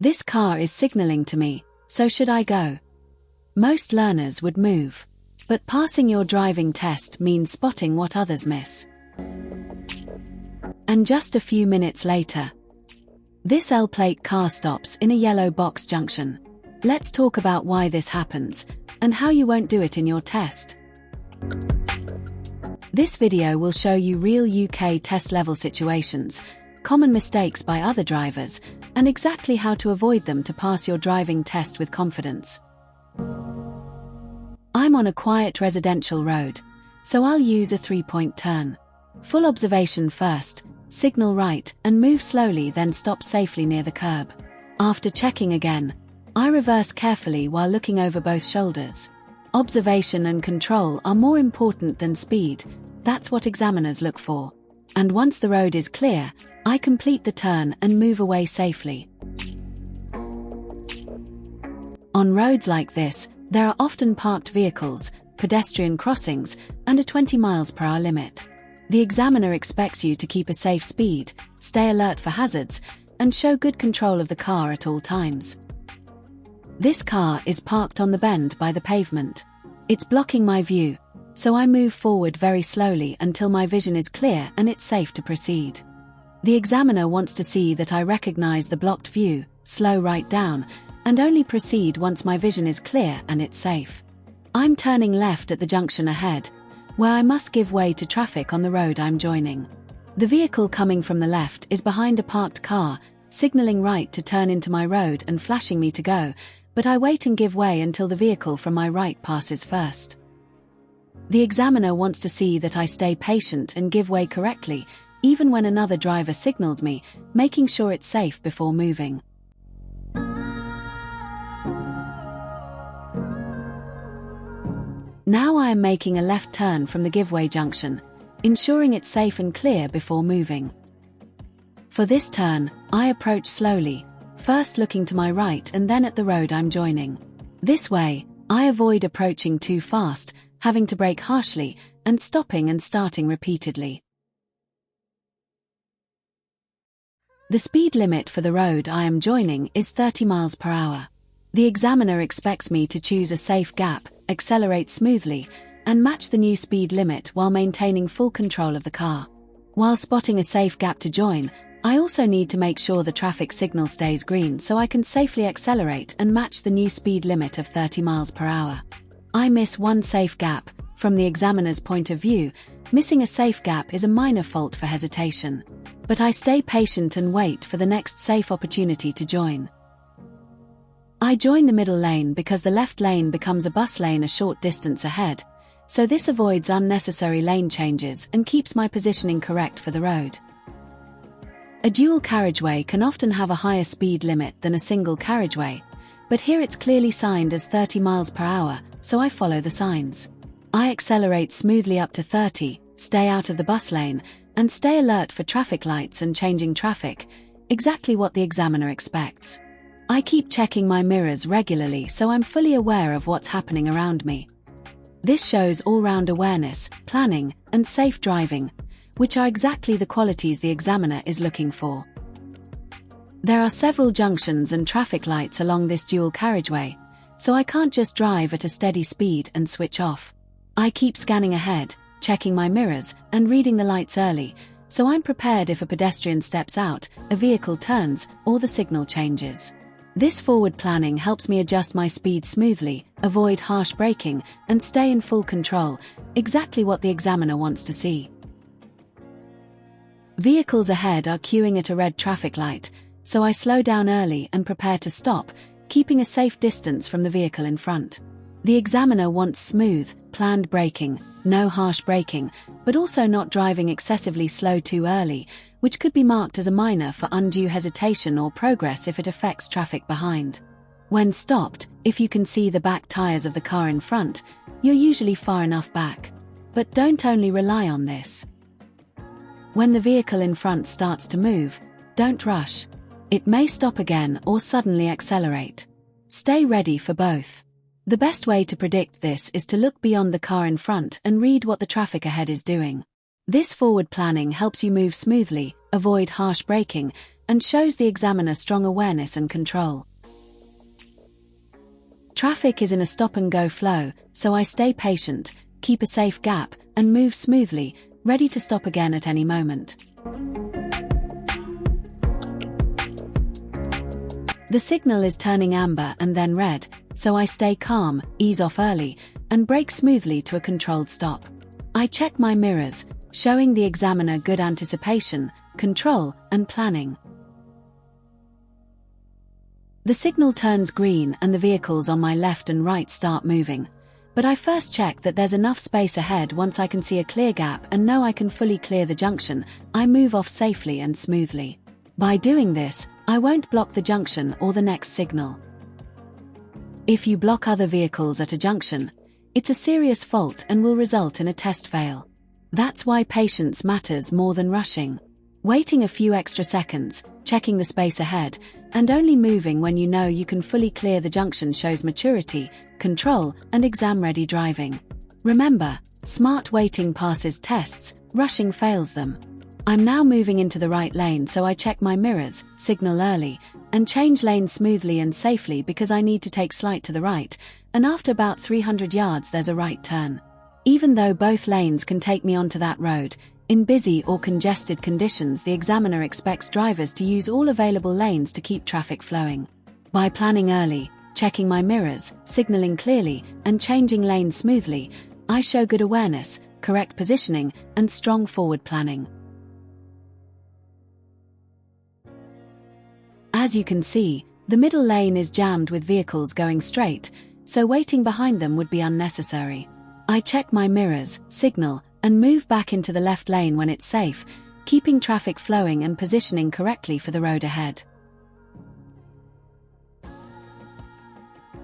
This car is signaling to me, so should I go? Most learners would move. But passing your driving test means spotting what others miss. And just a few minutes later, this L-plate car stops in a yellow box junction. Let's talk about why this happens, and how you won't do it in your test. This video will show you real UK test-level situations, common mistakes by other drivers, and exactly how to avoid them to pass your driving test with confidence. I'm on a quiet residential road, so I'll use a 3-point turn. Full observation first, signal right, and move slowly, then stop safely near the curb. After checking again, I reverse carefully while looking over both shoulders. Observation and control are more important than speed. That's what examiners look for. And once the road is clear, I complete the turn and move away safely. On roads like this, there are often parked vehicles, pedestrian crossings, and a 20 mph limit. The examiner expects you to keep a safe speed, stay alert for hazards, and show good control of the car at all times. This car is parked on the bend by the pavement. It's blocking my view, so I move forward very slowly until my vision is clear and it's safe to proceed. The examiner wants to see that I recognize the blocked view, slow right down, and only proceed once my vision is clear and it's safe. I'm turning left at the junction ahead, where I must give way to traffic on the road I'm joining. The vehicle coming from the left is behind a parked car, signaling right to turn into my road and flashing me to go, but I wait and give way until the vehicle from my right passes first. The examiner wants to see that I stay patient and give way correctly, even when another driver signals me, making sure it's safe before moving. Now I am making a left turn from the giveaway junction, ensuring it's safe and clear before moving. For this turn, I approach slowly, first looking to my right and then at the road I'm joining. This way, I avoid approaching too fast, having to brake harshly, and stopping and starting repeatedly. The speed limit for the road I am joining is 30 mph. The examiner expects me to choose a safe gap, accelerate smoothly, and match the new speed limit while maintaining full control of the car. While spotting a safe gap to join, I also need to make sure the traffic signal stays green so I can safely accelerate and match the new speed limit of 30 mph. I miss one safe gap. From the examiner's point of view, missing a safe gap is a minor fault for hesitation. But I stay patient and wait for the next safe opportunity to join. I join the middle lane because the left lane becomes a bus lane a short distance ahead, so this avoids unnecessary lane changes and keeps my positioning correct for the road. A dual carriageway can often have a higher speed limit than a single carriageway, but here it's clearly signed as 30 mph, so I follow the signs. I accelerate smoothly up to 30, stay out of the bus lane, and stay alert for traffic lights and changing traffic, exactly what the examiner expects. I keep checking my mirrors regularly so I'm fully aware of what's happening around me. This shows all-round awareness, planning, and safe driving, which are exactly the qualities the examiner is looking for. There are several junctions and traffic lights along this dual carriageway, so I can't just drive at a steady speed and switch off. I keep scanning ahead, checking my mirrors, and reading the lights early, so I'm prepared if a pedestrian steps out, a vehicle turns, or the signal changes. This forward planning helps me adjust my speed smoothly, avoid harsh braking, and stay in full control, exactly what the examiner wants to see. Vehicles ahead are queuing at a red traffic light, so I slow down early and prepare to stop, keeping a safe distance from the vehicle in front. The examiner wants smooth, planned braking, no harsh braking, but also not driving excessively slow too early, which could be marked as a minor for undue hesitation or progress if it affects traffic behind. When stopped, if you can see the back tires of the car in front, you're usually far enough back. But don't only rely on this. When the vehicle in front starts to move, don't rush. It may stop again or suddenly accelerate. Stay ready for both. The best way to predict this is to look beyond the car in front and read what the traffic ahead is doing. This forward planning helps you move smoothly, avoid harsh braking, and shows the examiner strong awareness and control. Traffic is in a stop-and-go flow, so I stay patient, keep a safe gap, and move smoothly, ready to stop again at any moment. The signal is turning amber and then red, so I stay calm, ease off early, and brake smoothly to a controlled stop. I check my mirrors, showing the examiner good anticipation, control, and planning. The signal turns green and the vehicles on my left and right start moving. But I first check that there's enough space ahead. Once I can see a clear gap and know I can fully clear the junction, I move off safely and smoothly. By doing this, I won't block the junction or the next signal. If you block other vehicles at a junction, it's a serious fault and will result in a test fail. That's why patience matters more than rushing. Waiting a few extra seconds, checking the space ahead, and only moving when you know you can fully clear the junction shows maturity, control, and exam-ready driving. Remember, smart waiting passes tests, rushing fails them. I'm now moving into the right lane, so I check my mirrors, signal early, and change lane smoothly and safely because I need to take slight to the right, and after about 300 yards there's a right turn. Even though both lanes can take me onto that road, in busy or congested conditions the examiner expects drivers to use all available lanes to keep traffic flowing. By planning early, checking my mirrors, signaling clearly, and changing lanes smoothly, I show good awareness, correct positioning, and strong forward planning. As you can see, the middle lane is jammed with vehicles going straight, so waiting behind them would be unnecessary. I check my mirrors, signal, and move back into the left lane when it's safe, keeping traffic flowing and positioning correctly for the road ahead.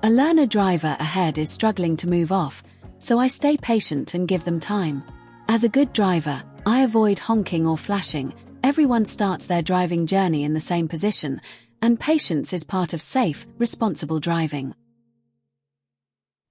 A learner driver ahead is struggling to move off, so I stay patient and give them time. As a good driver, I avoid honking or flashing. Everyone starts their driving journey in the same position, and patience is part of safe, responsible driving.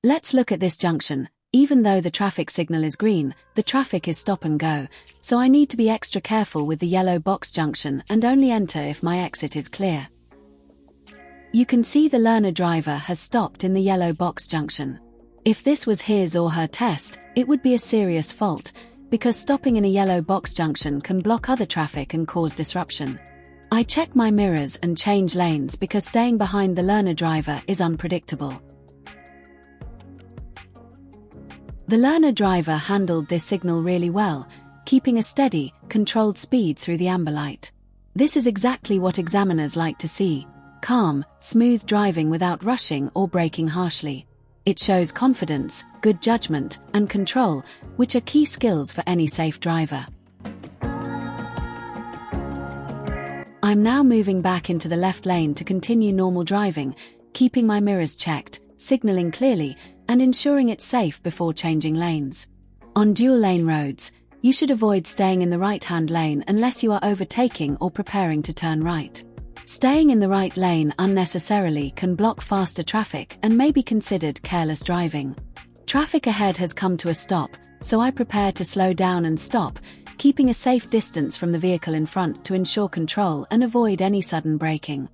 Let's look at this junction. Even though the traffic signal is green, the traffic is stop and go, so I need to be extra careful with the yellow box junction and only enter if my exit is clear. You can see the learner driver has stopped in the yellow box junction. If this was his or her test, it would be a serious fault, because stopping in a yellow box junction can block other traffic and cause disruption. I check my mirrors and change lanes because staying behind the learner driver is unpredictable. The learner driver handled this signal really well, keeping a steady, controlled speed through the amber light. This is exactly what examiners like to see: calm, smooth driving without rushing or braking harshly. It shows confidence, good judgment, and control, which are key skills for any safe driver. I'm now moving back into the left lane to continue normal driving, keeping my mirrors checked, signaling clearly, and ensuring it's safe before changing lanes. On dual-lane roads, you should avoid staying in the right-hand lane unless you are overtaking or preparing to turn right. Staying in the right lane unnecessarily can block faster traffic and may be considered careless driving. Traffic ahead has come to a stop, so I prepare to slow down and stop, keeping a safe distance from the vehicle in front to ensure control and avoid any sudden braking.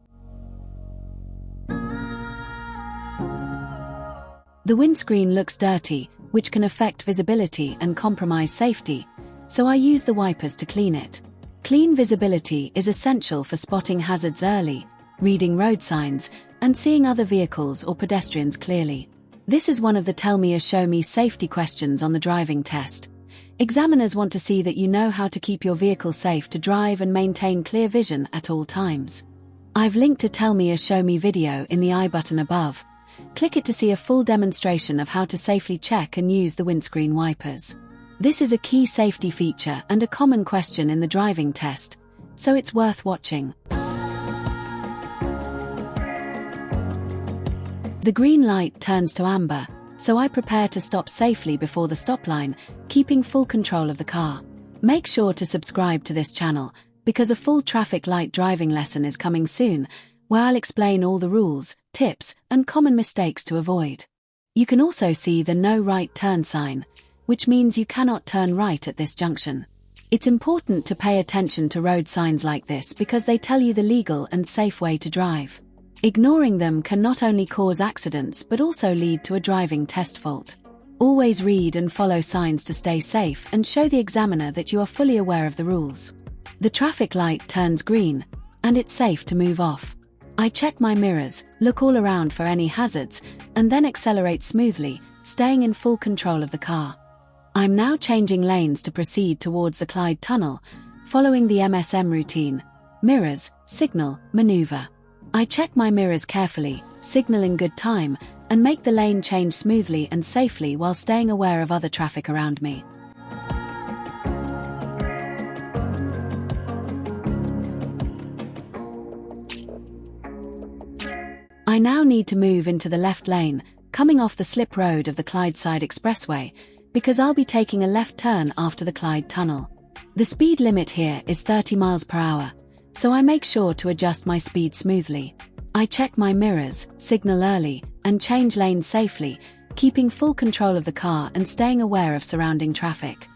The windscreen looks dirty, which can affect visibility and compromise safety, so I use the wipers to clean it. Clean visibility is essential for spotting hazards early, reading road signs, and seeing other vehicles or pedestrians clearly. This is one of the tell me or show me safety questions on the driving test. Examiners want to see that you know how to keep your vehicle safe to drive and maintain clear vision at all times. I've linked a tell me or show me video in the I button above. Click it to see a full demonstration of how to safely check and use the windscreen wipers. This is a key safety feature and a common question in the driving test, so it's worth watching. The green light turns to amber, so I prepare to stop safely before the stop line, keeping full control of the car. Make sure to subscribe to this channel, because a full traffic light driving lesson is coming soon, where I'll explain all the rules, tips, and common mistakes to avoid. You can also see the no right turn sign, which means you cannot turn right at this junction. It's important to pay attention to road signs like this because they tell you the legal and safe way to drive. Ignoring them can not only cause accidents but also lead to a driving test fault. Always read and follow signs to stay safe and show the examiner that you are fully aware of the rules. The traffic light turns green, and it's safe to move off. I check my mirrors, look all around for any hazards, and then accelerate smoothly, staying in full control of the car. I'm now changing lanes to proceed towards the Clyde Tunnel, following the MSM routine: mirrors, signal, maneuver. I check my mirrors carefully, signal in good time, and make the lane change smoothly and safely while staying aware of other traffic around me. I now need to move into the left lane, coming off the slip road of the Clydeside Expressway, because I'll be taking a left turn after the Clyde Tunnel. The speed limit here is 30 miles per hour, so I make sure to adjust my speed smoothly. I check my mirrors, signal early, and change lanes safely, keeping full control of the car and staying aware of surrounding traffic.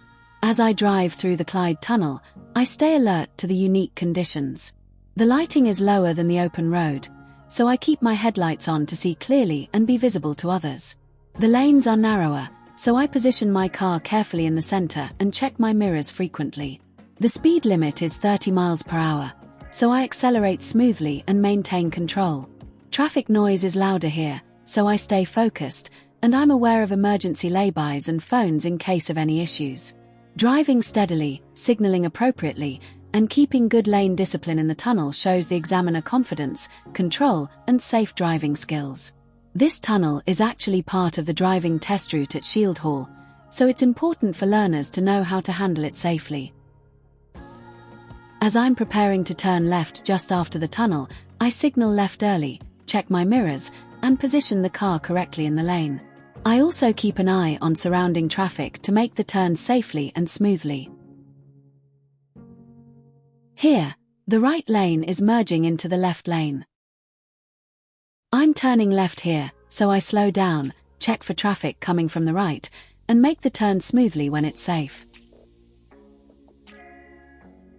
As I drive through the Clyde Tunnel, I stay alert to the unique conditions. The lighting is lower than the open road, so I keep my headlights on to see clearly and be visible to others. The lanes are narrower, so I position my car carefully in the center and check my mirrors frequently. The speed limit is 30 miles per hour, so I accelerate smoothly and maintain control. Traffic noise is louder here, so I stay focused, and I'm aware of emergency laybys and phones in case of any issues. Driving steadily, signaling appropriately, and keeping good lane discipline in the tunnel shows the examiner confidence, control, and safe driving skills. This tunnel is actually part of the driving test route at Shieldhall, so it's important for learners to know how to handle it safely. As I'm preparing to turn left just after the tunnel, I signal left early, check my mirrors, and position the car correctly in the lane. I also keep an eye on surrounding traffic to make the turn safely and smoothly. Here, the right lane is merging into the left lane. I'm turning left here, so I slow down, check for traffic coming from the right, and make the turn smoothly when it's safe.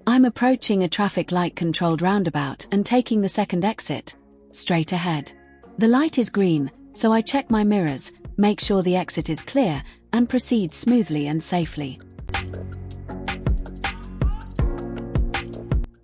I'm approaching a traffic light-controlled roundabout and taking the second exit, straight ahead. The light is green, so I check my mirrors, make sure the exit is clear, and proceed smoothly and safely.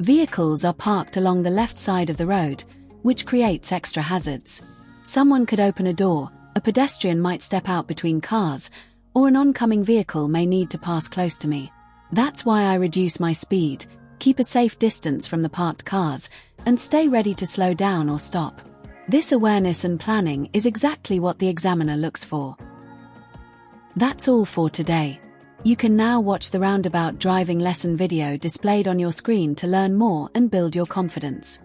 Vehicles are parked along the left side of the road, which creates extra hazards. Someone could open a door, a pedestrian might step out between cars, or an oncoming vehicle may need to pass close to me. That's why I reduce my speed, keep a safe distance from the parked cars, and stay ready to slow down or stop. This awareness and planning is exactly what the examiner looks for. That's all for today. You can now watch the roundabout driving lesson video displayed on your screen to learn more and build your confidence.